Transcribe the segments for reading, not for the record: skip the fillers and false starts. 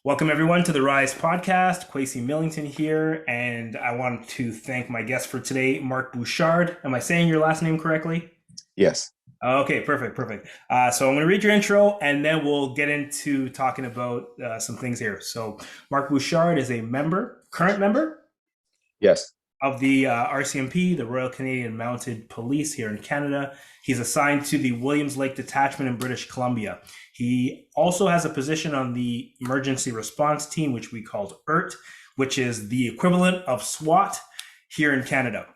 Welcome everyone to the Rise podcast. Kwesi Millington here, and I want to thank my guest for today, Mark Bouchard. Am I saying your last name correctly? Yes. Okay, perfect. So I'm going to read your intro, and then we'll get into talking about some things here. So Mark Bouchard is a current member Yes. of the RCMP, the Royal Canadian Mounted Police here in Canada. He's assigned to the Williams Lake Detachment in British Columbia. He also has a position on the Emergency Response Team, which we called ERT, which is the equivalent of SWAT here in Canada.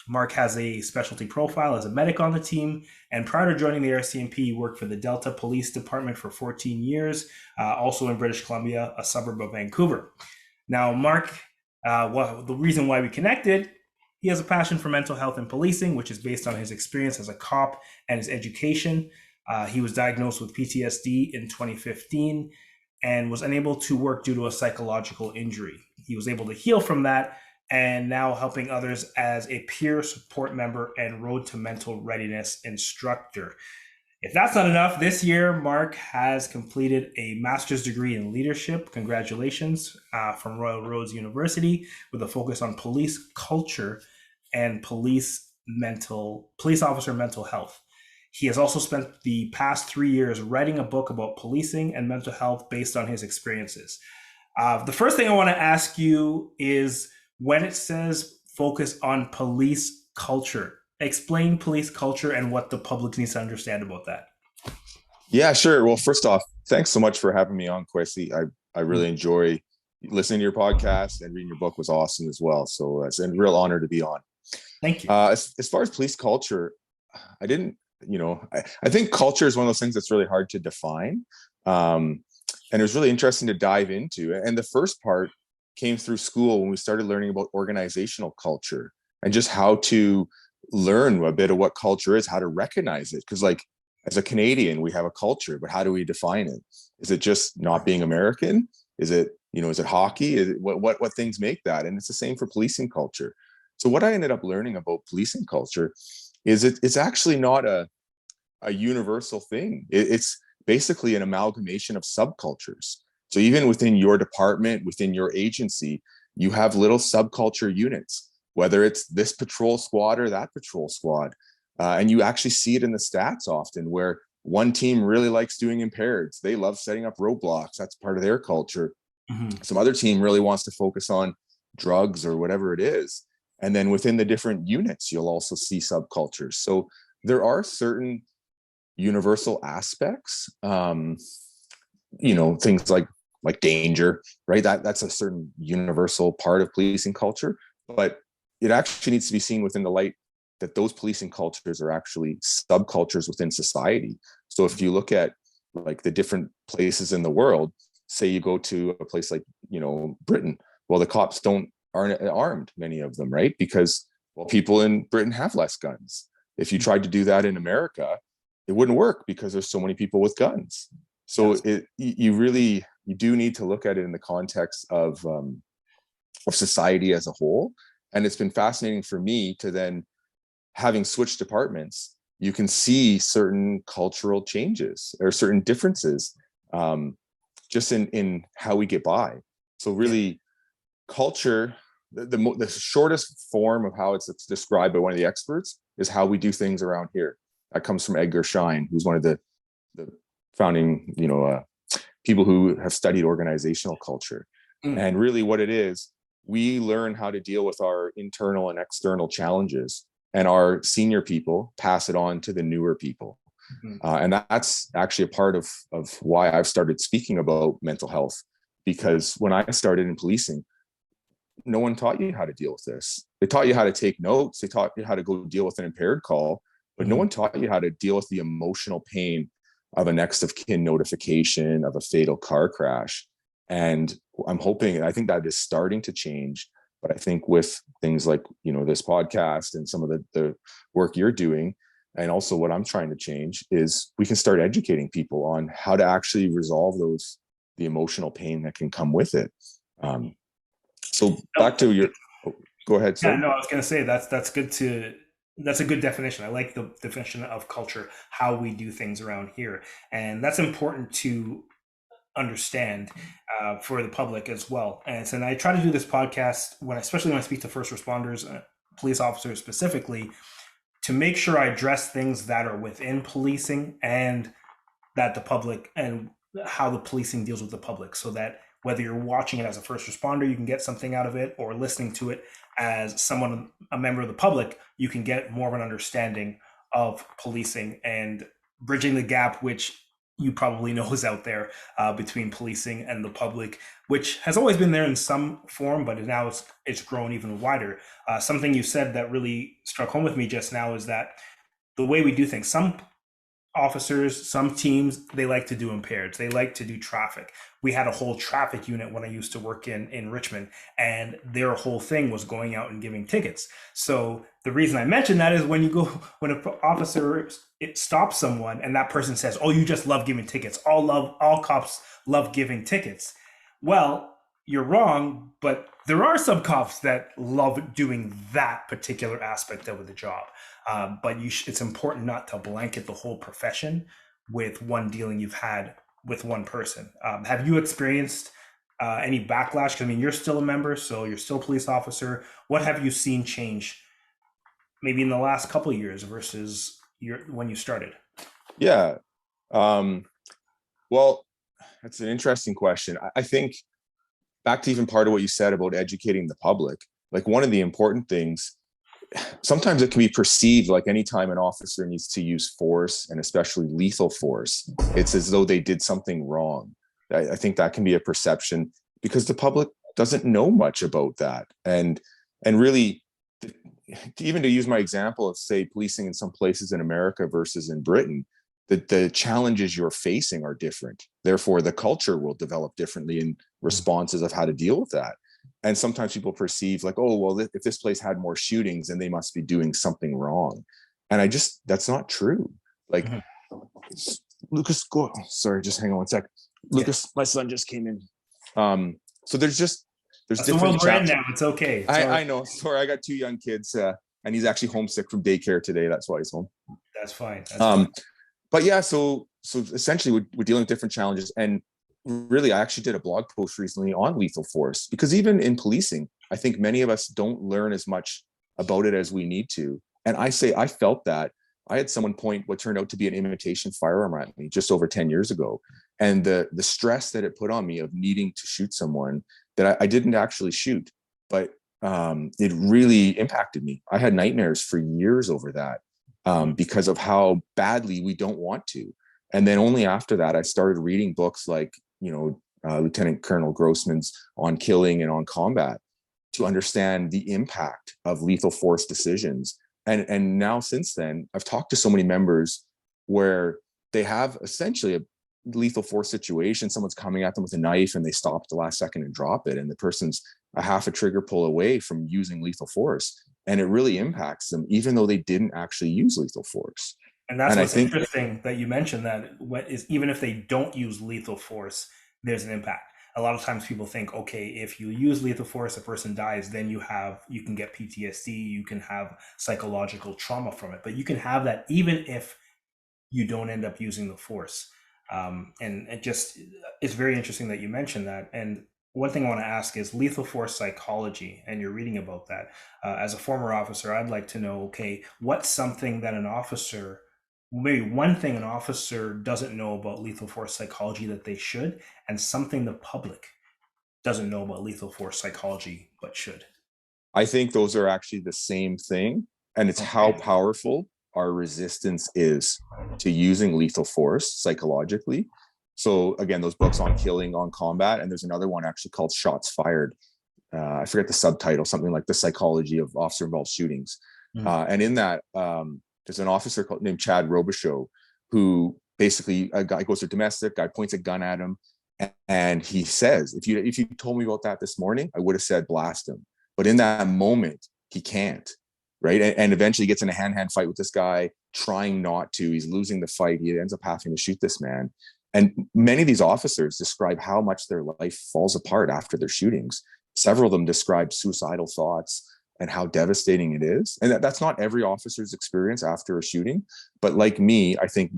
Mark has a specialty profile as a medic on the team, and prior to joining the RCMP, he worked for the Delta Police Department for 14 years, also in British Columbia, a suburb of Vancouver. Now, Mark, the reason why we connected, he has a passion for mental health and policing, which is based on his experience as a cop and his education. He was diagnosed with PTSD in 2015 and was unable to work due to a psychological injury. He was able to heal from that and now helping others as a peer support member and road to mental readiness instructor. If that's not enough, this year, Mark has completed a master's degree in leadership. Congratulations, from Royal Roads University, with a focus on police culture and police officer mental health. He has also spent the past 3 years writing a book about policing and mental health based on his experiences. The first thing I want to ask you is, when it says focus on police culture, explain police culture and what the public needs to understand about that. Yeah, sure. Well, first off, thanks so much for having me on, Kwesi. I really enjoy listening to your podcast, and reading your book was awesome as well. So it's a real honor to be on. Thank you. As far as police culture, I didn't, I think culture is one of those things that's really hard to define. And it was really interesting to dive into. And the first part came through school when we started learning about organizational culture and just how to learn a bit of what culture is, how to recognize it. Because like, as a Canadian, we have a culture, but how do we define it? Is it just not being American? Is it, is it hockey? Is it, what things make that? And it's the same for policing culture. So what I ended up learning about policing culture is it's actually not a universal thing. It's basically an amalgamation of subcultures. So even within your department, within your agency, you have little subculture units, whether it's this patrol squad or that patrol squad. And you actually see it in the stats often, where one team really likes doing impaireds. They love setting up roadblocks. That's part of their culture. Mm-hmm. Some other team really wants to focus on drugs or whatever it is. And then within the different units, you'll also see subcultures. So there are certain universal aspects, things like danger, right? That's a certain universal part of policing culture, but it actually needs to be seen within the light that those policing cultures are actually subcultures within society. So if you look at like the different places in the world, say you go to a place like, Britain, well, the cops aren't armed, many of them, right? Because, well, people in Britain have less guns. If you tried to do that in America, it wouldn't work because there's so many people with guns. So you do need to look at it in the context of society as a whole. And it's been fascinating for me to then, having switched departments, you can see certain cultural changes or certain differences just in how we get by. So really, culture, the shortest form of how it's described by one of the experts is how we do things around here. That comes from Edgar Schein, who's one of the founding, people who have studied organizational culture. And really what it is, we learn how to deal with our internal and external challenges, and our senior people pass it on to the newer people. And that's actually a part of why I've started speaking about mental health, because when I started in policing, no one taught you how to deal with this. They taught you how to take notes. They taught you how to go deal with an impaired call, but no one taught you how to deal with the emotional pain of a next of kin notification, of a fatal car crash. And I'm hoping, I think that is starting to change. But I think with things like, this podcast and some of the work you're doing, and also what I'm trying to change, is we can start educating people on how to actually resolve the emotional pain that can come with it. So back to your, go ahead. Sorry. Yeah, no, I was going to say that's a good definition. I like the definition of culture, how we do things around here. And that's important to understand for the public as well. And I try to do this podcast especially when I speak to first responders, police officers specifically, to make sure I address things that are within policing and that the public and how the policing deals with the public, so that whether you're watching it as a first responder, you can get something out of it, or listening to it as someone, a member of the public, you can get more of an understanding of policing and bridging the gap, which you probably know is out there between policing and the public, which has always been there in some form, but now it's grown even wider. Something you said that really struck home with me just now is that the way we do things, some officers, some teams, they like to do impaired. They like to do traffic. We had a whole traffic unit when I used to work in Richmond, and their whole thing was going out and giving tickets. So the reason I mention that is when an officer stops someone and that person says, "Oh, you just love giving tickets. All cops love giving tickets." Well, you're wrong, but there are some cops that love doing that particular aspect of the job. But it's important not to blanket the whole profession with one dealing you've had with one person. Have you experienced any backlash? 'Cause, I mean, you're still a member, so you're still a police officer. What have you seen change maybe in the last couple of years versus when you started? Yeah. Well, that's an interesting question. I think back to even part of what you said about educating the public, like one of the important things, sometimes it can be perceived like anytime an officer needs to use force, and especially lethal force, it's as though they did something wrong. I think that can be a perception because the public doesn't know much about that. And really, even to use my example of, say, policing in some places in America versus in Britain, the challenges you're facing are different. Therefore, the culture will develop differently in responses of how to deal with that. And sometimes people perceive like, oh, well, if this place had more shootings, then they must be doing something wrong. And that's not true. Like, Lucas, sorry, just hang on one sec. Lucas, my son just came in. So there's That's the world we're in now. It's okay. I know. Sorry, I got two young kids, and he's actually homesick from daycare today. That's why he's home. That's fine. But yeah, so essentially we're dealing with different challenges. And really, I actually did a blog post recently on lethal force, because even in policing, I think many of us don't learn as much about it as we need to. And I felt that. I had someone point what turned out to be an imitation firearm at me just over 10 years ago. And the stress that it put on me of needing to shoot someone that I didn't actually shoot, but it really impacted me. I had nightmares for years over that because of how badly we don't want to. And then only after that, I started reading books like, Lieutenant Colonel Grossman's On Killing and On Combat to understand the impact of lethal force decisions. And now since then, I've talked to so many members where they have essentially a lethal force situation. Someone's coming at them with a knife and they stop at the last second and drop it. And the person's a half a trigger pull away from using lethal force. And it really impacts them, even though they didn't actually use lethal force. And that's what's interesting that you mentioned, that even if they don't use lethal force, there's an impact. A lot of times people think, okay, if you use lethal force, a person dies, then you can get PTSD, you can have psychological trauma from it. But you can have that even if you don't end up using the force. And it's very interesting that you mentioned that. And one thing I want to ask is lethal force psychology, and you're reading about that. As a former officer, I'd like to know, okay, what's something that maybe one thing an officer doesn't know about lethal force psychology that they should, and something the public doesn't know about lethal force psychology but should? I think those are actually the same thing. And it's how powerful our resistance is to using lethal force psychologically. So again, those books On Killing, On Combat, and there's another one actually called Shots Fired. I forget the subtitle, something like The Psychology of Officer Involved Shootings. And in that, there's an officer named Chad Robichaud, who basically, a guy goes to domestic, guy points a gun at him, and he says, if you told me about that this morning, I would have said blast him. But in that moment, he can't, right? And eventually gets in a hand-to-hand fight with this guy, trying not to. He's losing the fight. He ends up having to shoot this man. And many of these officers describe how much their life falls apart after their shootings. Several of them describe suicidal thoughts and how devastating it is. And that's not every officer's experience after a shooting. But like me, I think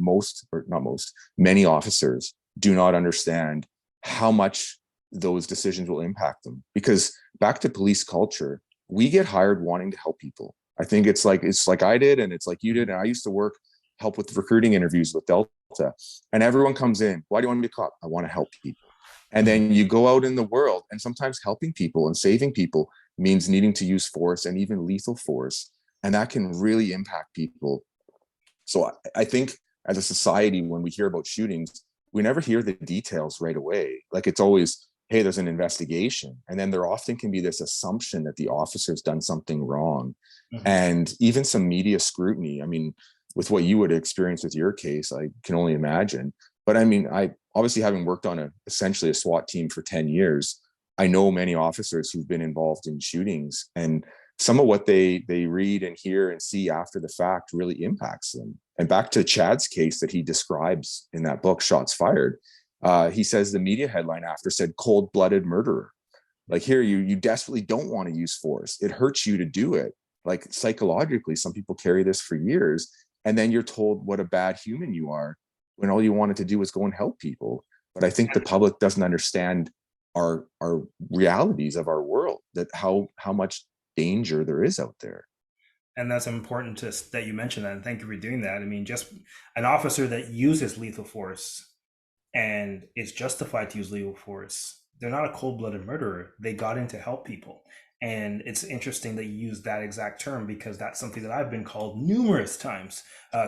many officers do not understand how much those decisions will impact them. Because back to police culture, we get hired wanting to help people. I think it's like I did, and it's like you did. And I used to help with recruiting interviews with Delta, and everyone comes in. Why do you want to be a cop? I want to help people. And then you go out in the world, and sometimes helping people and saving people means needing to use force, and even lethal force. And that can really impact people. So I think as a society, when we hear about shootings, we never hear the details right away. Like, it's always, hey, there's an investigation. And then there often can be this assumption that the officer's done something wrong. Mhm. And even some media scrutiny. I mean, with what you would experience with your case, I can only imagine. But I mean, I obviously, having worked on essentially a SWAT team for 10 years, I know many officers who've been involved in shootings, and some of what they read and hear and see after the fact really impacts them. And back to Chad's case that he describes in that book, Shots Fired, he says the media headline after said cold-blooded murderer. Like, here, you desperately don't want to use force. It hurts you to do it. Like, psychologically, some people carry this for years, and then you're told what a bad human you are when all you wanted to do was go and help people. But I think the public doesn't understand our realities of our world, that how much danger there is out there. And that's important that you mentioned that, and thank you for doing that. I mean, just an officer that uses lethal force and is justified to use lethal force, they're not a cold-blooded murderer. They got in to help people. And it's interesting that you use that exact term, because that's something that I've been called numerous times,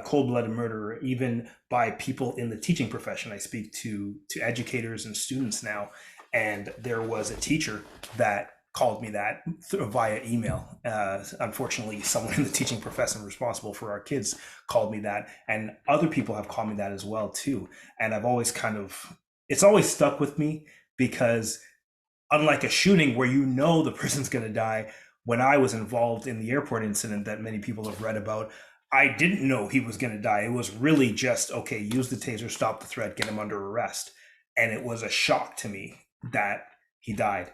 cold-blooded murderer, even by people in the teaching profession. I speak to educators and students now, and there was a teacher that called me that via email. Unfortunately, someone in the teaching profession responsible for our kids called me that, and other people have called me that as well too. And I've always it's always stuck with me, because unlike a shooting where the person's going to die, when I was involved in the airport incident that many people have read about, I didn't know he was going to die. It was really just, okay, use the taser, stop the threat, get him under arrest. And it was a shock to me that he died.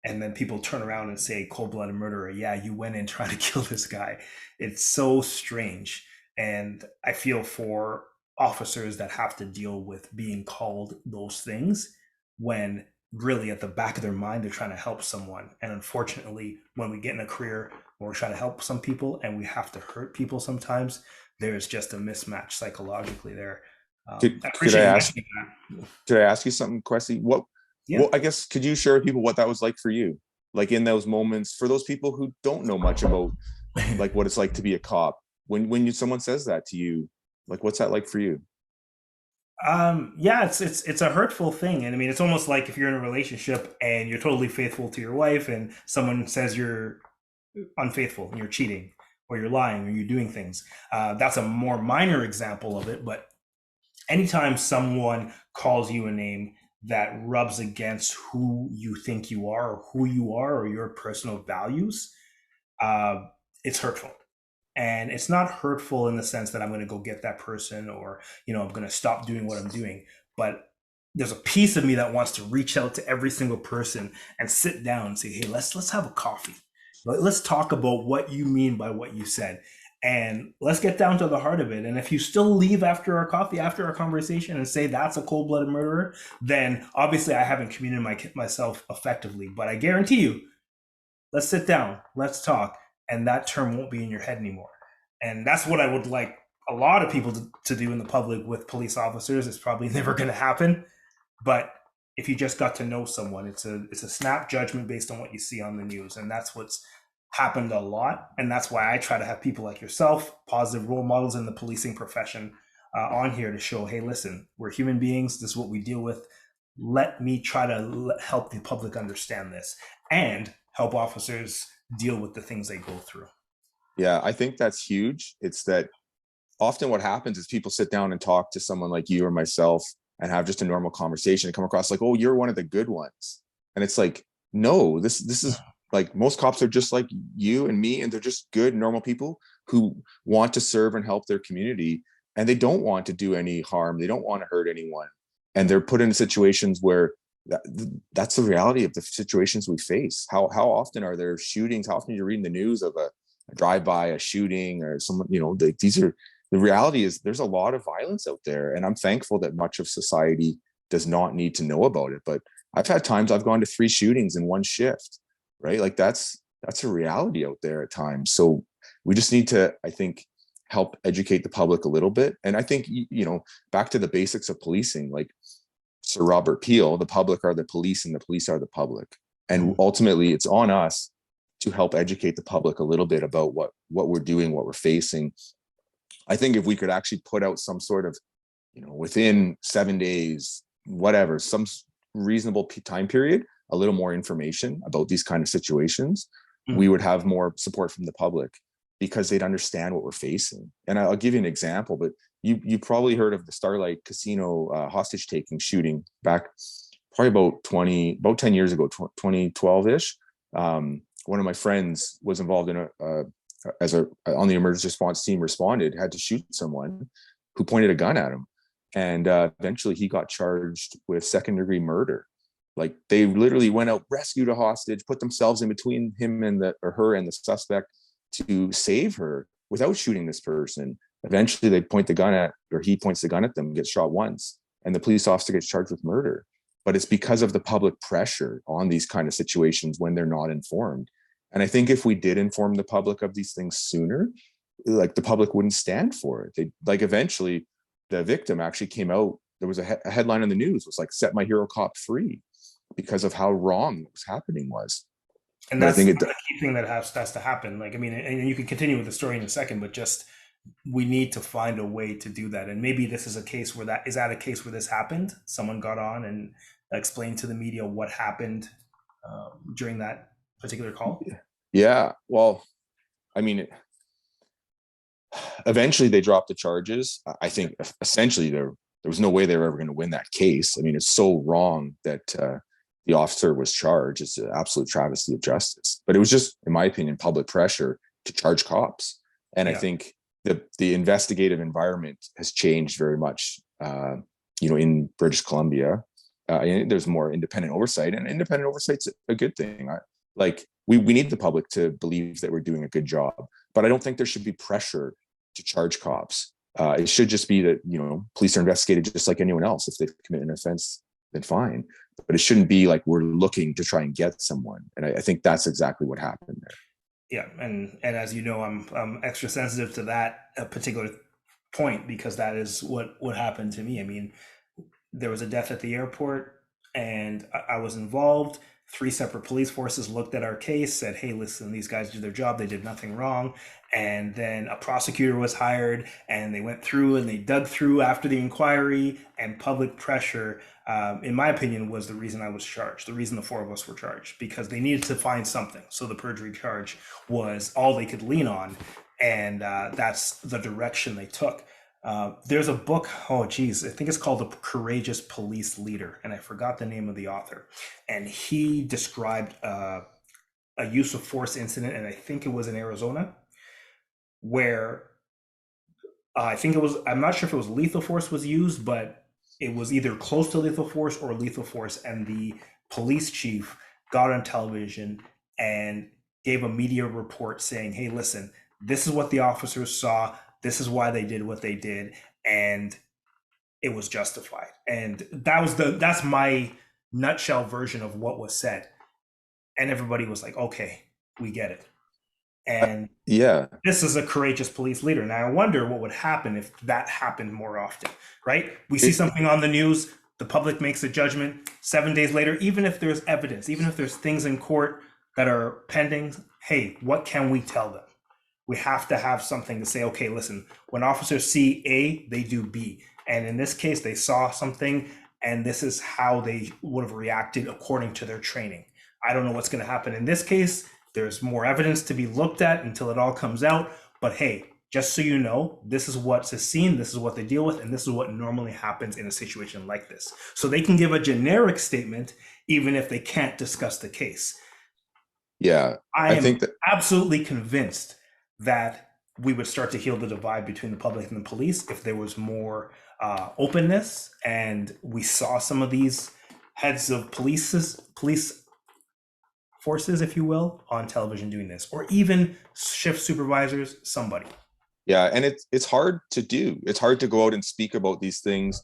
And then people turn around and say, cold-blooded murderer. Yeah, you went in trying to kill this guy. It's so strange. And I feel for officers that have to deal with being called those things when really at the back of their mind they're trying to help someone. And unfortunately, when we get in a career where we're trying to help some people and we have to hurt people sometimes, there's just a mismatch psychologically there. Could I I appreciate you ask? mentioning that. Could I ask you something, Kwesi? Yeah. Well, I guess, could you share with people what that was like for you? Like, in those moments, for those people who don't know much about like what it's like to be a cop, when someone says that to you, like, what's that like for you? Yeah, it's a hurtful thing. And I mean, it's almost like if you're in a relationship and you're totally faithful to your wife and someone says you're unfaithful and you're cheating or you're lying or you're doing things. That's a more minor example of it, but anytime someone calls you a name that rubs against who you think you are, or who you are, or your personal values, it's hurtful. And it's not hurtful in the sense that I'm going to go get that person, or I'm going to stop doing what I'm doing. But there's a piece of me that wants to reach out to every single person and sit down and say, hey, let's have a coffee. Let's talk about what you mean by what you said. And let's get down to the heart of it. And if you still leave after our coffee, after our conversation, and say that's a cold-blooded murderer, then obviously I haven't communicated myself effectively. But I guarantee you, let's sit down, let's talk, and that term won't be in your head anymore. And that's what I would like a lot of people to do in the public with police officers. It's probably never going to happen. But if you just got to know someone, it's a snap judgment based on what you see on the news. And that's what's happened a lot. And that's why I try to have people like yourself, positive role models in the policing profession, on here to show, hey, listen, we're human beings. This is what we deal with. Let me try to help the public understand this and help officers deal with the things they go through. Yeah, I think that's huge. It's that often what happens is people sit down and talk to someone like you or myself and have just a normal conversation and come across like, oh, you're one of the good ones. And it's like, no, this is like, most cops are just like you and me, and they're just good, normal people who want to serve and help their community, and they don't want to do any harm. They don't want to hurt anyone. And they're put into situations where that's the reality of the situations we face. How often are there shootings? How often are you reading the news of a drive-by, a shooting, or someone, these are, the reality is there's a lot of violence out there. And I'm thankful that much of society does not need to know about it. But I've had times I've gone to 3 shootings in one shift, right? Like that's a reality out there at times. So we just need to, I think, help educate the public a little bit. And I think, back to the basics of policing, like Sir Robert Peel, the public are the police and the police are the public. And ultimately it's on us to help educate the public a little bit about what we're doing, what we're facing. I think if we could actually put out some sort of, within 7 days, whatever, some reasonable time period, a little more information about these kind of situations, we would have more support from the public because they'd understand what we're facing. And I'll give you an example, but you probably heard of the Starlight Casino hostage taking shooting back probably about 10 years ago, 2012-ish. One of my friends was involved in on the emergency response team, had to shoot someone who pointed a gun at him. And eventually he got charged with second-degree murder. Like, they literally went out, rescued a hostage, put themselves in between him and her and the suspect to save her without shooting this person. Eventually he points the gun at them, gets shot once, and the police officer gets charged with murder. But it's because of the public pressure on these kind of situations when they're not informed. And I think if we did inform the public of these things sooner, like, the public wouldn't stand for it. Eventually the victim actually came out. There was a headline in the news, was like, "Set my hero cop free," because of how wrong what was happening was. And that's the key thing that has to happen. Like, I mean, and you can continue with the story in a second, but just, we need to find a way to do that. And maybe this is a case where a case where this happened. Someone got on and explained to the media what happened during that particular call. Yeah. Well, I mean, eventually they dropped the charges. I think essentially there was no way they were ever going to win that case. I mean, it's so wrong that the officer was charged. It's an absolute travesty of justice. But it was just, in my opinion, public pressure to charge cops. And I think the investigative environment has changed very much, in British Columbia. And there's more independent oversight, and independent oversight's a good thing. We need the public to believe that we're doing a good job, but I don't think there should be pressure to charge cops. It should just be that, police are investigated just like anyone else. If they've committed an offense, then fine. But it shouldn't be like we're looking to try and get someone. And I think that's exactly what happened there. Yeah, and as you know, I'm extra sensitive to that particular point, because that is what happened to me. I mean, there was a death at the airport, and I was involved. 3 separate police forces looked at our case, said, "Hey, listen, these guys did their job. They did nothing wrong." And then a prosecutor was hired, and they went through and they dug through after the inquiry, and public pressure, in my opinion, was the reason I was charged, the reason the 4 of us were charged, because they needed to find something. So the perjury charge was all they could lean on, and that's the direction they took. There's a book, I think it's called The Courageous Police Leader, and I forgot the name of the author. And he described a use of force incident, and I think it was in Arizona, where I'm not sure if it was lethal force was used, but it was either close to lethal force or lethal force. And the police chief got on television and gave a media report saying, "Hey, listen, this is what the officers saw. This is why they did what they did, and it was justified." And that's my nutshell version of what was said. And everybody was like, "Okay, we get it." And this is a courageous police leader. Now I wonder what would happen if that happened more often, right? We see something on the news, the public makes a judgment. 7 days later, even if there's evidence, even if there's things in court that are pending, hey, what can we tell them? We have to have something to say, okay, listen, when officers see A, they do B. And in this case, they saw something, and this is how they would have reacted according to their training. I don't know what's going to happen in this case. There's more evidence to be looked at until it all comes out. But hey, just so you know, this is what's seen, this is what they deal with, and this is what normally happens in a situation like this. So they can give a generic statement, even if they can't discuss the case. Yeah, I think that absolutely convinced that we would start to heal the divide between the public and the police if there was more openness, and we saw some of these heads of police forces, if you will, on television doing this, or even shift supervisors, somebody. Yeah, and it's hard to do. It's hard to go out and speak about these things.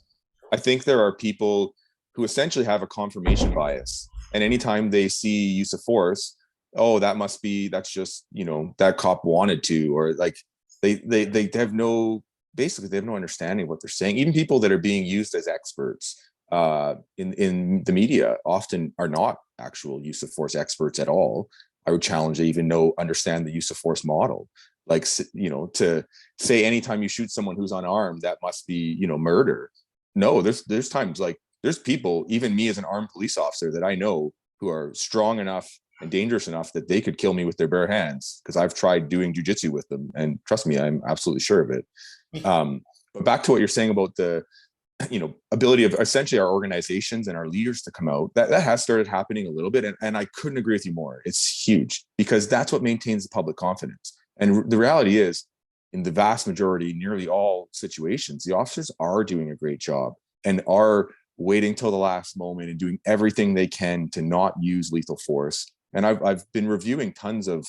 I think there are people who essentially have a confirmation bias. And anytime they see use of force, oh, that's just, that cop wanted to, or like they have no, basically they have no understanding of what they're saying. Even people that are being used as experts in the media often are not actual use of force experts at all. I would challenge they even understand the use of force model. Like, to say anytime you shoot someone who's unarmed, that must be, murder. No, there's times, like, there's people, even me as an armed police officer, that I know who are strong enough and dangerous enough that they could kill me with their bare hands, because I've tried doing jujitsu with them, and trust me, I'm absolutely sure of it. But back to what you're saying about the ability of essentially our organizations and our leaders to come out, that has started happening a little bit, and I couldn't agree with you more. It's huge, because that's what maintains the public confidence. And the reality is, in the vast majority, nearly all situations, the officers are doing a great job and are waiting till the last moment and doing everything they can to not use lethal force. And I've been reviewing tons of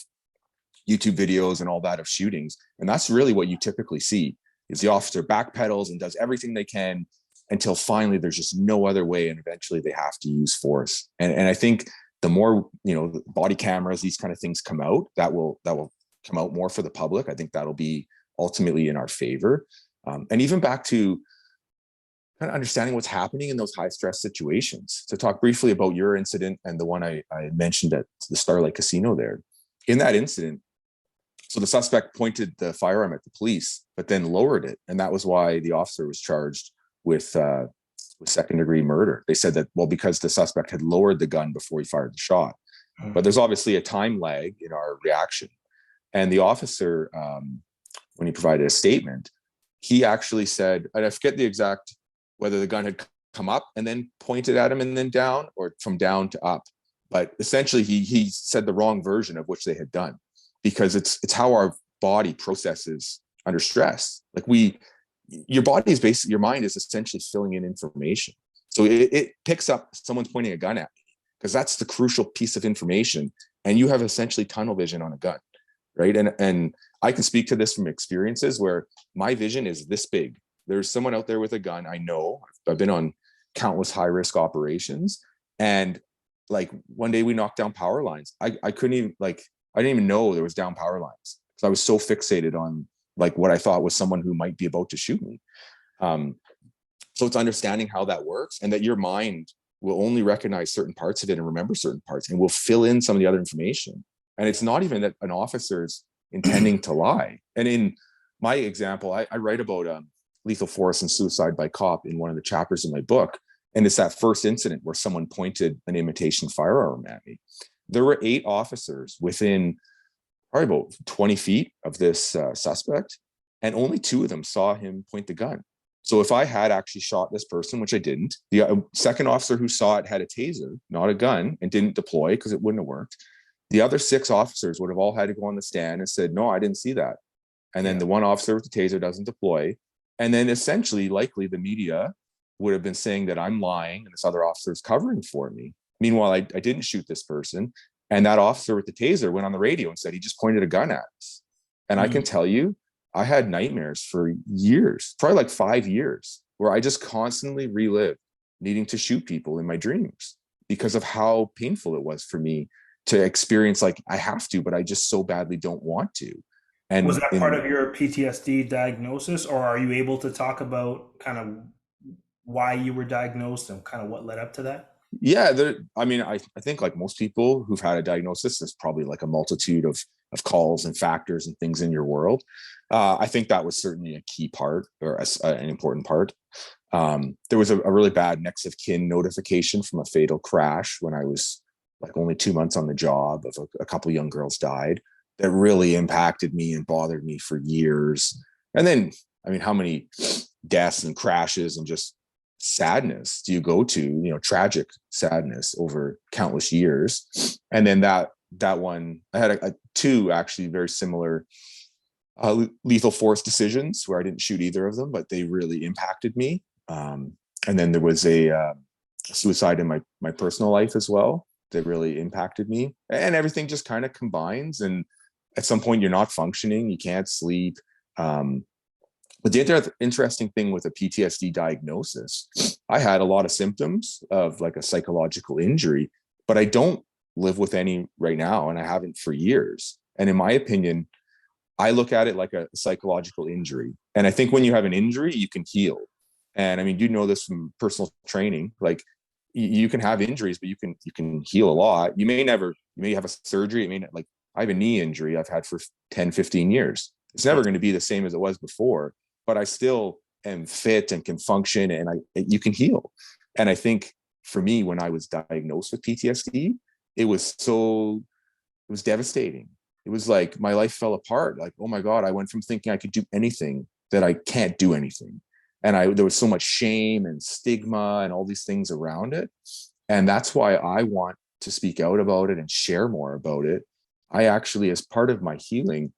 YouTube videos and all that of shootings, and that's really what you typically see, is the officer backpedals and does everything they can until finally there's just no other way, and eventually they have to use force. And I think the more body cameras, these kind of things come out, that will come out more for the public. I think that'll be ultimately in our favor. And even back to kind of understanding what's happening in those high stress situations. To talk briefly about your incident and the one I mentioned at the Starlight Casino there. In that incident, so the suspect pointed the firearm at the police, but then lowered it. And that was why the officer was charged with second-degree murder. They said that, well, because the suspect had lowered the gun before he fired the shot. But there's obviously a time lag in our reaction. And the officer, when he provided a statement, he actually said, and I forget the exact, whether the gun had come up and then pointed at him and then down, or from down to up. But essentially, he said the wrong version of which they had done, because it's how our body processes under stress. Like, your body is basically, your mind is essentially filling in information. So it picks up someone's pointing a gun at me, because that's the crucial piece of information. And you have essentially tunnel vision on a gun, right? And I can speak to this from experiences where my vision is this big. There's someone out there with a gun. I know, I've been on countless high risk operations, and like one day we knocked down power lines. I couldn't even, I didn't even know there was down power lines, because I was so fixated on like what I thought was someone who might be about to shoot me. So it's understanding how that works, and that your mind will only recognize certain parts of it and remember certain parts, and will fill in some of the other information. And it's not even that an officer's intending to lie. And in my example, I write about lethal force and suicide by cop in one of the chapters in my book. And it's that first incident where someone pointed an imitation firearm at me. There were 8 officers within probably about 20 feet of this suspect, and only 2 of them saw him point the gun. So if I had actually shot this person, which I didn't, the second officer who saw it had a taser, not a gun, and didn't deploy because it wouldn't have worked. The other 6 officers would have all had to go on the stand and said, no, I didn't see that. And then the one officer with the taser doesn't deploy. And then essentially, likely the media would have been saying that I'm lying and this other officer is covering for me. Meanwhile, I didn't shoot this person. And that officer with the taser went on the radio and said he just pointed a gun at us. And I can tell you, I had nightmares for years, probably like 5 years, where I just constantly relived needing to shoot people in my dreams because of how painful it was for me to experience, like, I have to, but I just so badly don't want to. And was that part of your PTSD diagnosis, or are you able to talk about kind of why you were diagnosed and kind of what led up to that? Yeah, I think like most people who've had a diagnosis, there's probably like a multitude of calls and factors and things in your world. I think that was certainly a key part, or an important part. There was a really bad next of kin notification from a fatal crash when I was like only 2 months on the job, of a couple young girls died, that really impacted me and bothered me for years. And then, I mean, how many deaths and crashes and just sadness do you go to, tragic sadness over countless years. And then that one, I had two actually very similar lethal force decisions where I didn't shoot either of them, but they really impacted me. And then there was a suicide in my personal life as well that really impacted me. And everything just kind of combines. And at some point you're not functioning, you can't sleep. But the interesting thing with a PTSD diagnosis, I had a lot of symptoms of like a psychological injury, but I don't live with any right now, and I haven't for years. And in my opinion, I look at it like a psychological injury. And I think when you have an injury, you can heal. And I mean, you know this from personal training, like you can have injuries, but you can heal a lot. You may have a surgery. It may not, like I have a knee injury I've had for 10, 15 years. It's never going to be the same as it was before, but I still am fit and can function, and you can heal. And I think for me, when I was diagnosed with PTSD, it was devastating. It was like my life fell apart. Like, oh my God, I went from thinking I could do anything that I can't do anything. And there was so much shame and stigma and all these things around it. And that's why I want to speak out about it and share more about it. I actually, as part of my healing,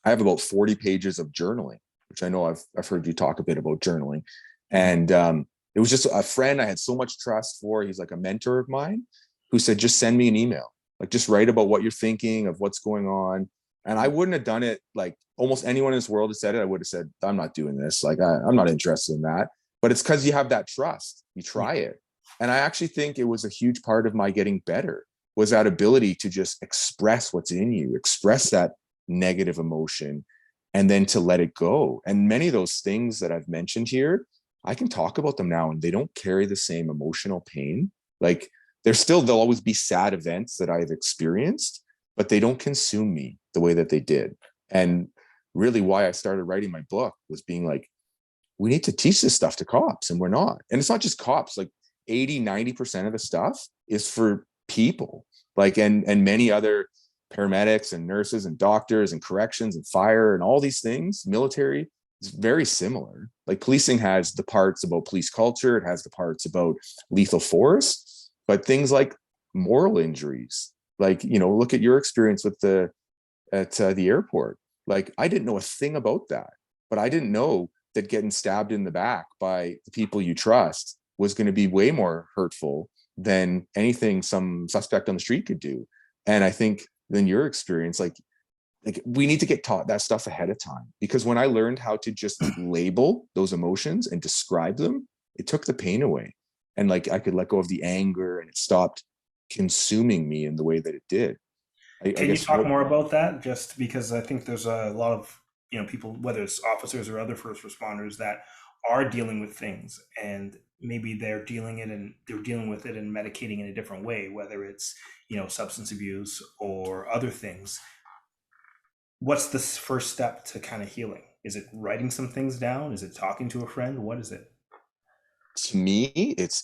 I have about 40 pages of journaling, which I know I've heard you talk a bit about journaling. And it was just a friend I had so much trust for. He's like a mentor of mine who said, just send me an email. Like, just write about what you're thinking, of what's going on. And I wouldn't have done it. Like almost anyone in this world has said it, I would have said, I'm not doing this. Like, I'm not interested in that. But it's because you have that trust. You try it. And I actually think it was a huge part of my getting better, was that ability to just express what's in you, express that negative emotion, and then to let it go. And many of those things that I've mentioned here, I can talk about them now, and they don't carry the same emotional pain. Like, there'll always be sad events that I've experienced, but they don't consume me the way that they did. And really why I started writing my book was being like, we need to teach this stuff to cops, and we're not. And it's not just cops, like 80-90% of the stuff is for people, like, and many other paramedics and nurses and doctors and corrections and fire and all these things, military. It's very similar. Like, policing has the parts about police culture, it has the parts about lethal force, but things like moral injuries, like, look at your experience with the airport. Like, I didn't know a thing about that, but I didn't know that getting stabbed in the back by the people you trust was going to be way more hurtful than anything some suspect on the street could do. And I think in your experience, like we need to get taught that stuff ahead of time, because when I learned how to just label those emotions and describe them, it took the pain away. And like, I could let go of the anger, and it stopped consuming me in the way that it did. Can you talk more about that? Just because I think there's a lot of people, whether it's officers or other first responders, that are dealing with things, and maybe they're dealing with it and medicating in a different way, whether it's substance abuse or other things. What's the first step to kind of healing? Is it writing some things down? Is it talking to a friend? What is it? To me, it's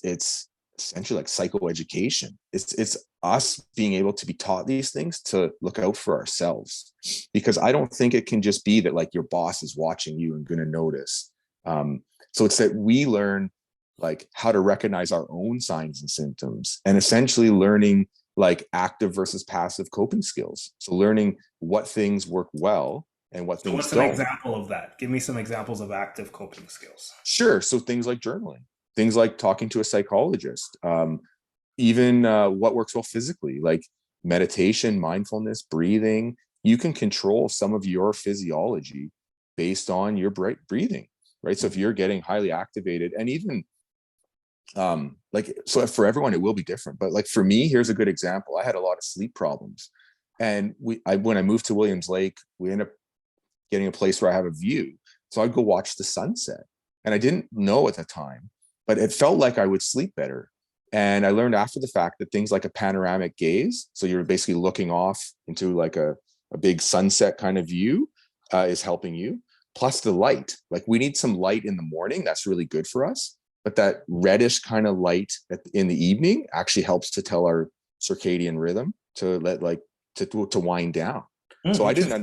essentially like psychoeducation. It's us being able to be taught these things to look out for ourselves, because I don't think it can just be that like your boss is watching you and going to notice. So it's that we learn like how to recognize our own signs and symptoms, and essentially learning like active versus passive coping skills. So learning what things work well and what things what's don't. An example of that? Give me some examples of active coping skills. Sure. So things like journaling, things like talking to a psychologist, even what works well physically, like meditation, mindfulness, breathing. You can control some of your physiology based on your breathing, right? So if you're getting highly activated, and even like, so for everyone it will be different, but like for me, here's a good example. I had a lot of sleep problems, and when I moved to Williams Lake, we ended up getting a place where I have a view, so I'd go watch the sunset. And I didn't know at the time, but it felt like I would sleep better. And I learned after the fact that things like a panoramic gaze, so you're basically looking off into like a big sunset kind of view, is helping you. Plus the light, like we need some light in the morning, that's really good for us. But that reddish kind of light in the evening actually helps to tell our circadian rhythm to let to wind down. So I didn't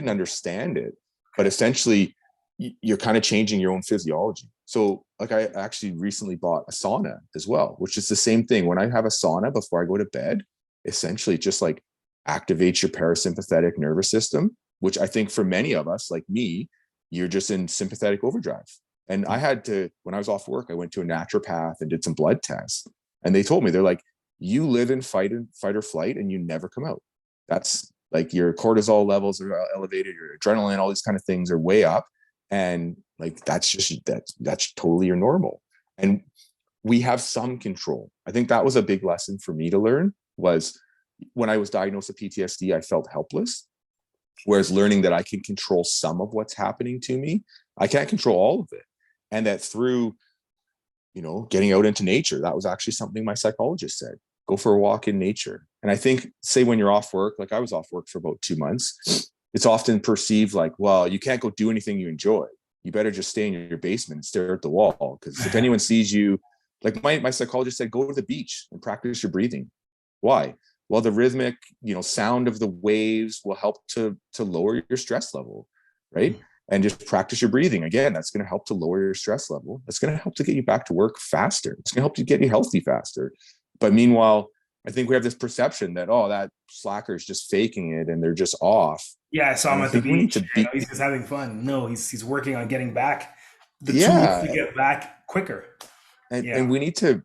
understand it, but essentially you're kind of changing your own physiology. So like I actually recently bought a sauna as well, which is the same thing. When I have a sauna before I go to bed, essentially just like activates your parasympathetic nervous system, which I think for many of us, like me, you're just in sympathetic overdrive. And I had to, when I was off work, I went to a naturopath and did some blood tests. And they told me, they're like, you live in fight or flight and you never come out. That's like your cortisol levels are elevated, your adrenaline, all these kind of things are way up. And like, that's totally your normal. And we have some control. I think that was a big lesson for me to learn, was when I was diagnosed with PTSD, I felt helpless. Whereas learning that I can control some of what's happening to me, I can't control all of it. And that through, getting out into nature, that was actually something my psychologist said: go for a walk in nature. And I think, say, when you're off work, like I was off work for about 2 months, it's often perceived like, well, you can't go do anything you enjoy. You better just stay in your basement and stare at the wall. Because if anyone sees you, like my psychologist said, go to the beach and practice your breathing. Why? Well, the rhythmic, sound of the waves will help to lower your stress level, right? And just practice your breathing. Again, that's going to help to lower your stress level. That's going to help to get you back to work faster. It's going to help to get you healthy faster. But meanwhile, I think we have this perception that, oh, that slacker is just faking it and they're just off. Yeah, I saw And him I at the think we need beach. to be, He's just having fun. No, he's working on getting back the tools to yeah. get back quicker. Yeah. And we need to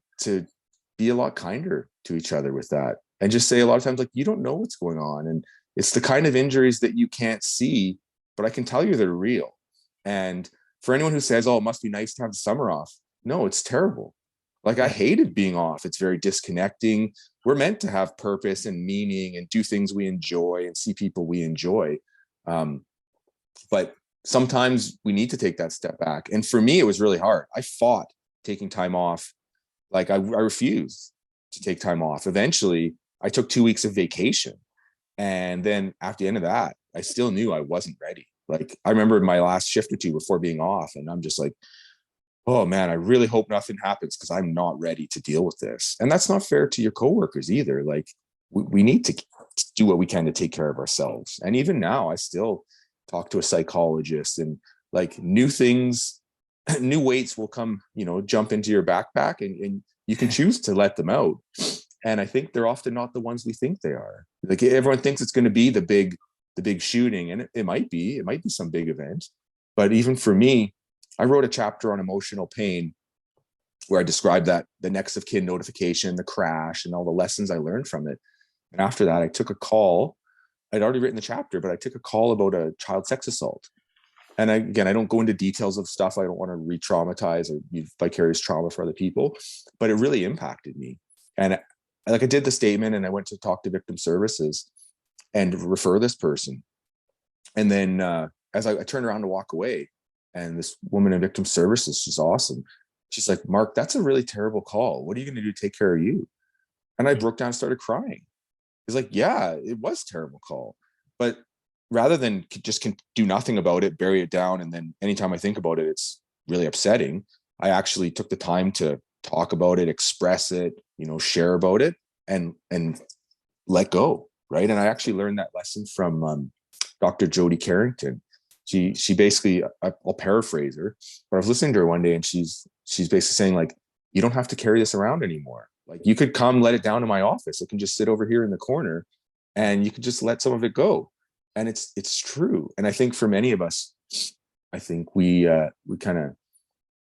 be a lot kinder to each other with that. And just say a lot of times, like, you don't know what's going on. And it's the kind of injuries that you can't see, but I can tell you they're real. And for anyone who says, oh, it must be nice to have the summer off, no, it's terrible. Like, I hated being off. It's very disconnecting. We're meant to have purpose and meaning and do things we enjoy and see people we enjoy. But sometimes we need to take that step back. And for me, it was really hard. I fought taking time off. Like, I refused to take time off. Eventually, I took 2 weeks of vacation. And then at the end of that, I still knew I wasn't ready. Like, I remember my last shift or two before being off, and I'm just like, oh man, I really hope nothing happens, because I'm not ready to deal with this. And that's not fair to your coworkers either. Like, we need to do what we can to take care of ourselves. And even now, I still talk to a psychologist, and like, new things, new weights will come, jump into your backpack, and you can choose to let them out. And I think they're often not the ones we think they are. Like, everyone thinks it's going to be the big shooting, and it might be some big event. But even for me, I wrote a chapter on emotional pain where I described that, the next of kin notification, the crash, and all the lessons I learned from it. And after that, I took a call. I'd already written the chapter, but I took a call about a child sex assault. And again, I don't go into details of stuff. I don't want to re-traumatize or vicarious trauma for other people, but it really impacted me. And like, I did the statement, and I went to talk to victim services and refer this person. And then as I turned around to walk away, and this woman in victim services, she's awesome. She's like, Mark, that's a really terrible call. What are you going to do to take care of you? And I broke down and started crying. He's like, yeah, it was a terrible call. But rather than just do nothing about it, bury it down, and then anytime I think about it, it's really upsetting, I actually took the time to talk about it, express it, share about it, and let go, right? And I actually learned that lesson from Dr. Jody Carrington. She basically, I'll paraphrase her, but I was listening to her one day, and she's basically saying, like, you don't have to carry this around anymore. Like, you could come let it down to my office. It can just sit over here in the corner, and you could just let some of it go. And it's true. And I think for many of us, I think we kind of,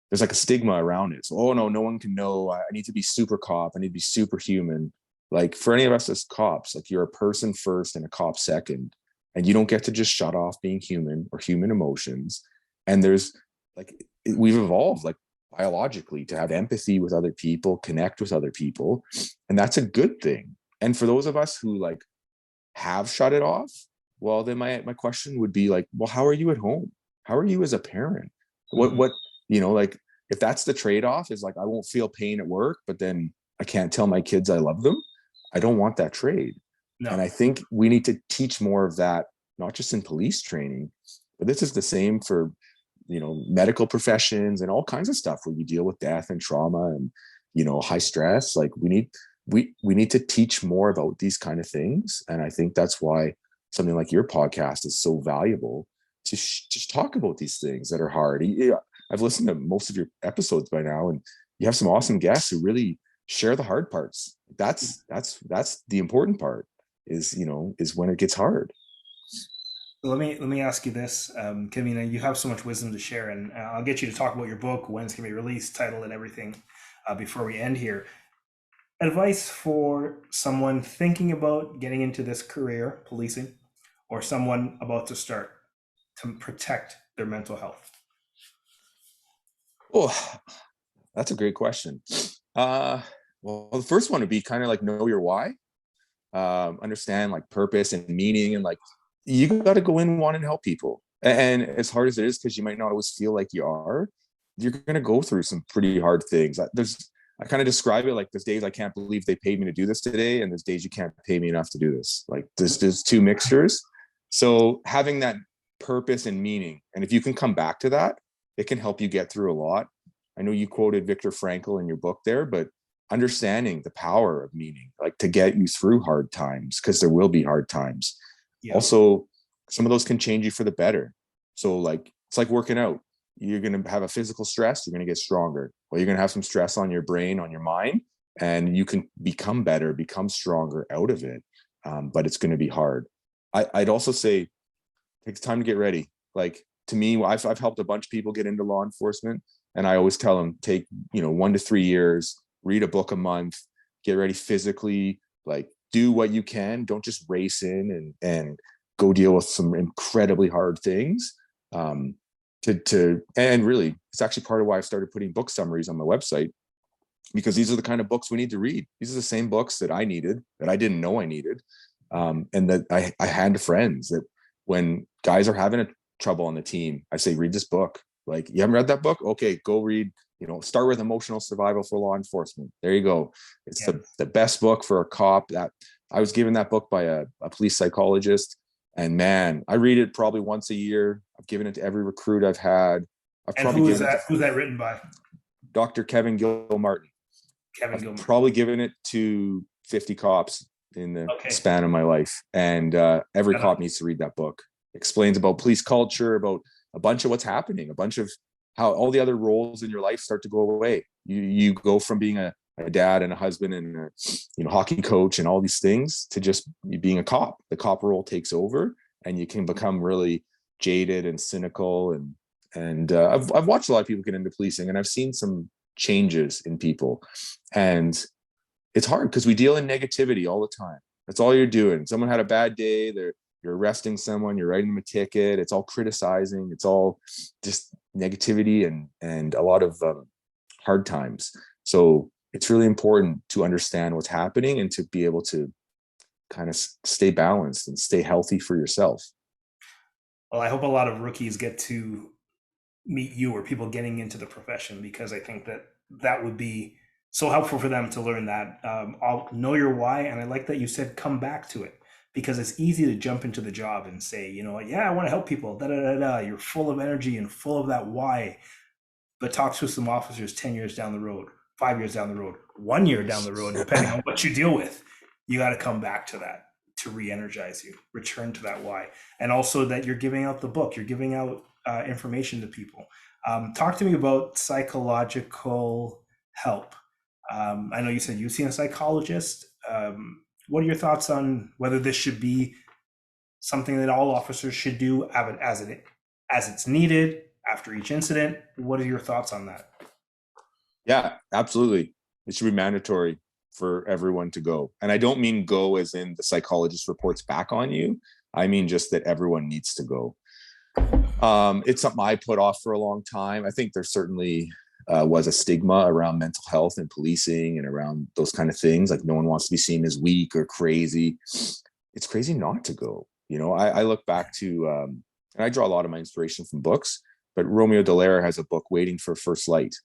there's like a stigma around it. So, oh no, no one can know. I need to be super cop. I need to be superhuman. Like, for any of us as cops, like, you're a person first and a cop second. And you don't get to just shut off being human or human emotions. And there's, like, we've evolved, like, biologically, to have empathy with other people, connect with other people. And that's a good thing. And for those of us who, like, have shut it off, well, then my question would be like, well, how are you at home? How are you as a parent? What, like, if that's the trade-off, is like, I won't feel pain at work, but then I can't tell my kids I love them. I don't want that trade. No. And I think we need to teach more of that, not just in police training, but this is the same for, medical professions and all kinds of stuff where you deal with death and trauma and, high stress. Like, we need to teach more about these kind of things. And I think that's why something like your podcast is so valuable, to just talk about these things that are hard. I've listened to most of your episodes by now, and you have some awesome guests who really share the hard parts. That's the important part, is when it gets hard. Let me ask you this, Kim. You have so much wisdom to share, and I'll get you to talk about your book, when it's going to be released, title, and everything, before we end here. Advice for someone thinking about getting into this career, policing, or someone about to start, to protect their mental health. Oh, that's a great question. Well, the first one would be kind of like know your why, understand like purpose and meaning, and like you got to go in wanting to help people. And as hard as it is, because you might not always feel like you are, you're going to go through some pretty hard things. I kind of describe it like there's days I can't believe they paid me to do this today, and there's days you can't pay me enough to do this. Like there's two mixtures. So having that purpose and meaning, and if you can come back to that, it can help you get through a lot. I know you quoted Viktor Frankl in your book there, but understanding the power of meaning, like to get you through hard times, because there will be hard times. Yeah. Also, some of those can change you for the better. So like it's like working out. You're going to have a physical stress, you're going to get stronger. Well, you're going to have some stress on your brain, on your mind, and you can become better, become stronger out of it. But it's going to be hard. I'd also say it takes time to get ready. Like to me, I've helped a bunch of people get into law enforcement, and I always tell them take 1 to 3 years, read a book a month, get ready physically, like do what you can. Don't just race in and go deal with some incredibly hard things. And really, it's actually part of why I started putting book summaries on my website, because these are the kind of books we need to read. These are the same books that I needed, that I didn't know I needed, and that I hand to friends. That when guys are having a trouble on the team, I say, read this book. Like, you haven't read that book? Okay, go read. Start with Emotional Survival for Law Enforcement. There you go. It's the best book for a cop. That I was given that book by a police psychologist. And man, I read it probably once a year. I've given it to every recruit I've had. I've And probably given it to who's that written by? Dr. Kevin Gilmartin. Kevin I've Gilmore. probably given it to 50 cops in the span of my life. And every cop needs to read that book. Explains about police culture, about a bunch of what's happening, a bunch of how all the other roles in your life start to go away. You go from being a dad and a husband and a hockey coach and all these things to just being a cop. The cop role takes over, and you can become really jaded and cynical. And I've watched a lot of people get into policing, and I've seen some changes in people. And it's hard because we deal in negativity all the time. That's all you're doing. Someone had a bad day, you're arresting someone, you're writing them a ticket. It's all criticizing. It's all just negativity and a lot of hard times. So it's really important to understand what's happening and to be able to kind of stay balanced and stay healthy for yourself. Well, I hope a lot of rookies get to meet you, or people getting into the profession, because I think that would be so helpful for them to learn that. I'll know your why, and I like that you said come back to it, because it's easy to jump into the job and say, yeah, I want to help people. Da da da da. You're full of energy and full of that why, but talk to some officers 10 years down the road, 5 years down the road, 1 year down the road, depending on what you deal with. You got to come back to that to re-energize you, return to that why. And also that you're giving out the book, you're giving out information to people. Talk to me about psychological help. I know you said you've seen a psychologist. What are your thoughts on whether this should be something that all officers should do as it's needed after each incident? What are your thoughts on that? Yeah, absolutely. It should be mandatory for everyone to go. And I don't mean go as in the psychologist reports back on you. I mean just that everyone needs to go. It's something I put off for a long time. I think there certainly was a stigma around mental health and policing and around those kind of things. Like no one wants to be seen as weak or crazy. It's crazy not to go. I look back to, and I draw a lot of my inspiration from books, but Romeo Dallaire has a book, Waiting for First Light.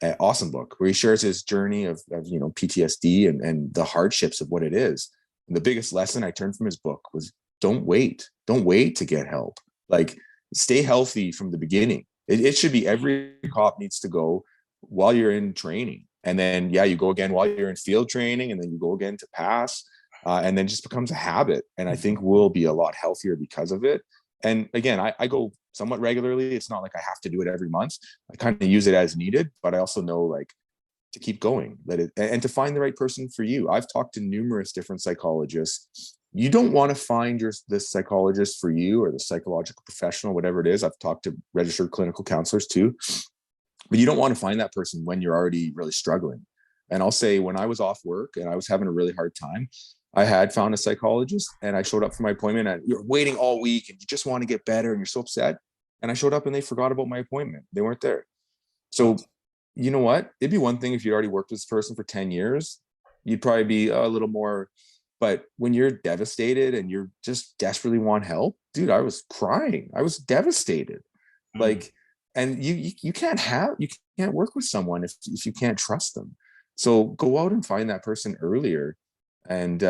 An awesome book where he shares his journey of PTSD and the hardships of what it is. And the biggest lesson I turned from his book was don't wait to get help. Like stay healthy from the beginning. It should be every cop needs to go while you're in training. And then, you go again while you're in field training, and then you go again to pass. And then just becomes a habit. And I think we'll be a lot healthier because of it. And again, I go somewhat regularly. It's not like I have to do it every month. I kind of use it as needed, but I also know like to keep going, and to find the right person for you. I've talked to numerous different psychologists. You don't want to find the psychologist for you, or the psychological professional, whatever it is. I've talked to registered clinical counselors too, but you don't want to find that person when you're already really struggling. And I'll say, when I was off work and I was having a really hard time, I had found a psychologist, and I showed up for my appointment, and you're waiting all week and you just want to get better and you're so upset. And I showed up and they forgot about my appointment. They weren't there. So you know what? It'd be one thing if you'd already worked with this person for 10 years. You'd probably be a little more, but when you're devastated and you're just desperately want help, dude, I was crying. I was devastated. Mm. Like, and you can't you can't work with someone if you can't trust them. So go out and find that person earlier. And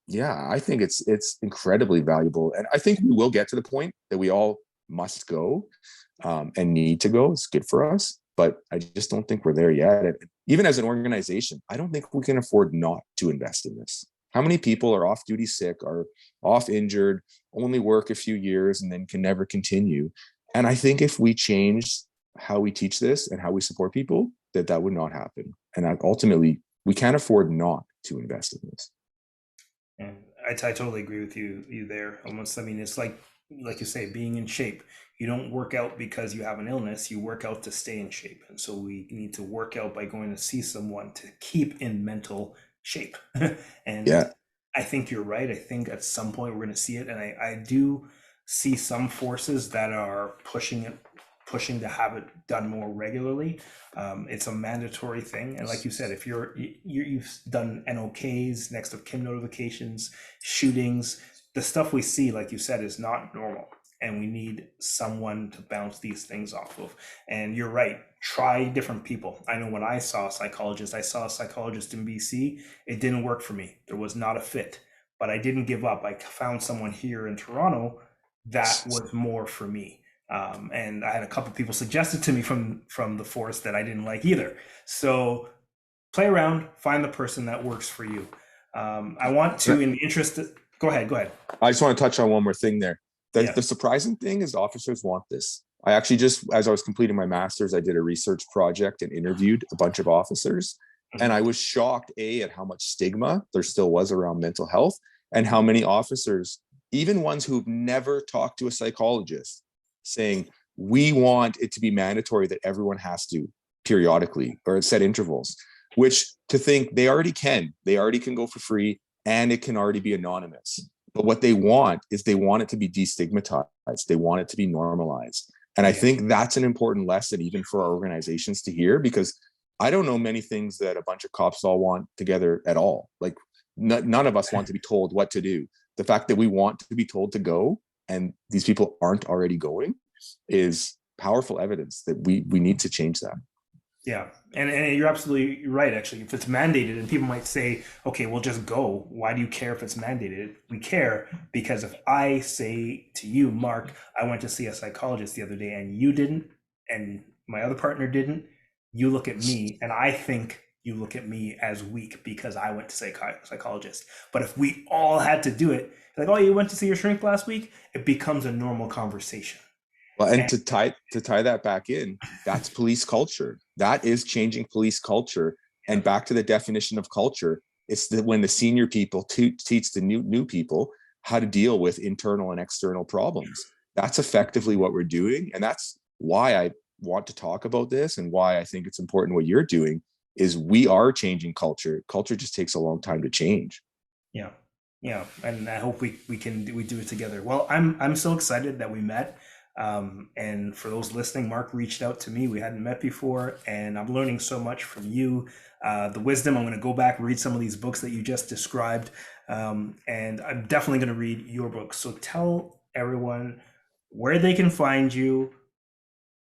yeah, I think it's incredibly valuable. And I think we will get to the point that we all must go and need to go. It's good for us, but I just don't think we're there yet. And even as an organization, I don't think we can afford not to invest in this. How many people are off duty sick, are off injured, only work a few years and then can never continue? And I think if we change how we teach this and how we support people, that would not happen. And ultimately, we can't afford not to invest in this. And I totally agree with you there. Almost, I mean, it's like you say, being in shape. You don't work out because you have an illness. You work out to stay in shape, and so we need to work out by going to see someone to keep in mental shape. And Yeah. I think you're right. I think at some point we're going to see it, and I do see some forces that are pushing to have it done more regularly. It's a mandatory thing, and like you said, if you've done NOKs, next of kin notifications, shootings, the stuff we see, like you said, is not normal, and we need someone to bounce these things off of. And you're right. Try different people. I know when I saw a psychologist in BC. It didn't work for me. There was not a fit, but I didn't give up. I found someone here in Toronto that was more for me. And I had a couple people suggested to me from the force that I didn't like either. So play around, find the person that works for you. I want to, in the interest of, go ahead, go ahead. I just want to touch on one more thing there. Yeah. The surprising thing is officers want this. I actually just, as I was completing my master's, I did a research project and interviewed a bunch of officers. And I was shocked, at how much stigma there still was around mental health and how many officers, even ones who've never talked to a psychologist, saying, we want it to be mandatory that everyone has to periodically or at set intervals, which to think they already can go for free and it can already be anonymous. But what they want is they want it to be destigmatized. They want it to be normalized. And I think that's an important lesson even for our organizations to hear, because I don't know many things that a bunch of cops all want together at all. Like none of us want to be told what to do. The fact that we want to be told to go and these people aren't already going is powerful evidence that we need to change that. Yeah, and you're absolutely right. Actually, if it's mandated, and people might say, "Okay, well, just go. Why do you care if it's mandated?" We care because if I say to you, Mark, I went to see a psychologist the other day, and you didn't, and my other partner didn't, you look at me, and I think you look at me as weak because I went to see a psychologist. But if we all had to do it, like, "Oh, you went to see your shrink last week," it becomes a normal conversation. Well, and And to tie that back in, that's police culture. That is changing police culture. And back to the definition of culture, it's when the senior people teach the new people how to deal with internal and external problems. That's effectively what we're doing, and that's why I want to talk about this and why I think it's important what you're doing is we are changing culture. Culture just takes a long time to change. yeah, yeah, and I hope we do it together. Well, I'm so excited that we met. And for those listening, Mark reached out to me. We hadn't met before, and I'm learning so much from you. The wisdom. I'm going to go back and read some of these books that you just described, and I'm definitely going to read your book. So tell everyone where they can find you,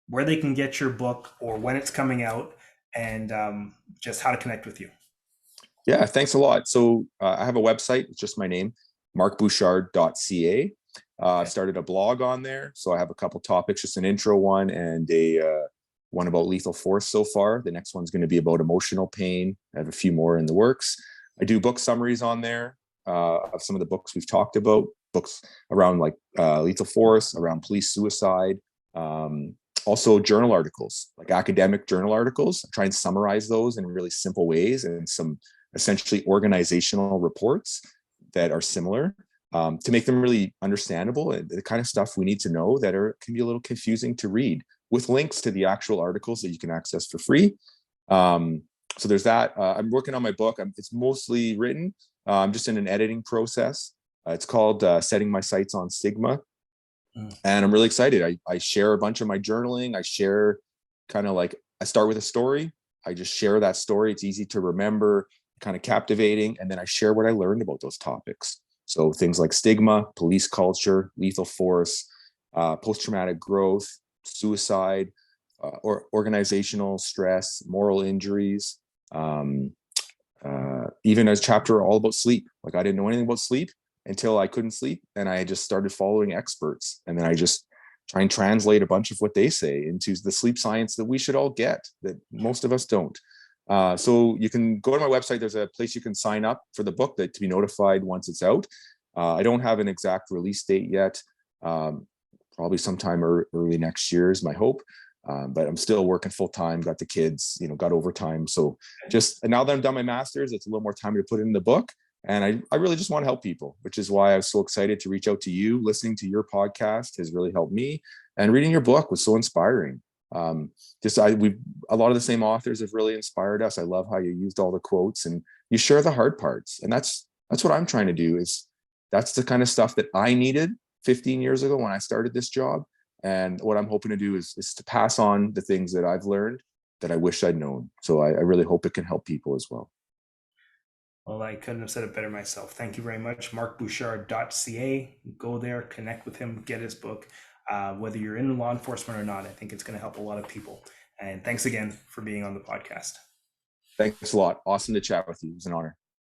where they can get your book, or when it's coming out, and just how to connect with you. Yeah, thanks a lot. So I have a website. It's just my name, markbouchard.ca. I've started a blog on there. So I have a couple topics, just an intro one and a one about lethal force so far. The next one's going to be about emotional pain. I have a few more in the works. I do book summaries on there of some of the books we've talked about, books around like lethal force, around police suicide, also journal articles, like academic journal articles. I try and summarize those in really simple ways and some essentially organizational reports that are similar to make them really understandable and the kind of stuff we need to know that can be a little confusing to read, with links to the actual articles that you can access for free. So there's that. I'm working on my book. It's mostly written. I'm just in an editing process. It's called Setting My Sights on Stigma. And I'm really excited. I share a bunch of my journaling. I share kind of like I start with a story. I just share that story. It's easy to remember, kind of captivating. And then I share what I learned about those topics. So things like stigma, police culture, lethal force, post-traumatic growth, suicide, or organizational stress, moral injuries, even a chapter all about sleep. Like I didn't know anything about sleep until I couldn't sleep, and I just started following experts, and then I just try and translate a bunch of what they say into the sleep science that we should all get, that most of us don't. So you can go to my website. There's a place you can sign up for the book to be notified once it's out. I don't have an exact release date yet. Probably sometime early next year is my hope. But I'm still working full time, got the kids, got overtime. So and now that I'm done my master's, it's a little more time to put it in the book. And I really just want to help people, which is why I was so excited to reach out to you. Listening to your podcast has really helped me, and reading your book was so inspiring. A lot of the same authors have really inspired us. I love how you used all the quotes and you share the hard parts. And that's what I'm trying to do. That's the kind of stuff that I needed 15 years ago when I started this job. And what I'm hoping to do is to pass on the things that I've learned that I wish I'd known. So I really hope it can help people as well. Well, I couldn't have said it better myself. Thank you very much. MarkBouchard.ca. Go there, connect with him, get his book. Whether you're in law enforcement or not, I think it's going to help a lot of people. And thanks again for being on the podcast. Thanks a lot. Awesome to chat with you. It was an honor.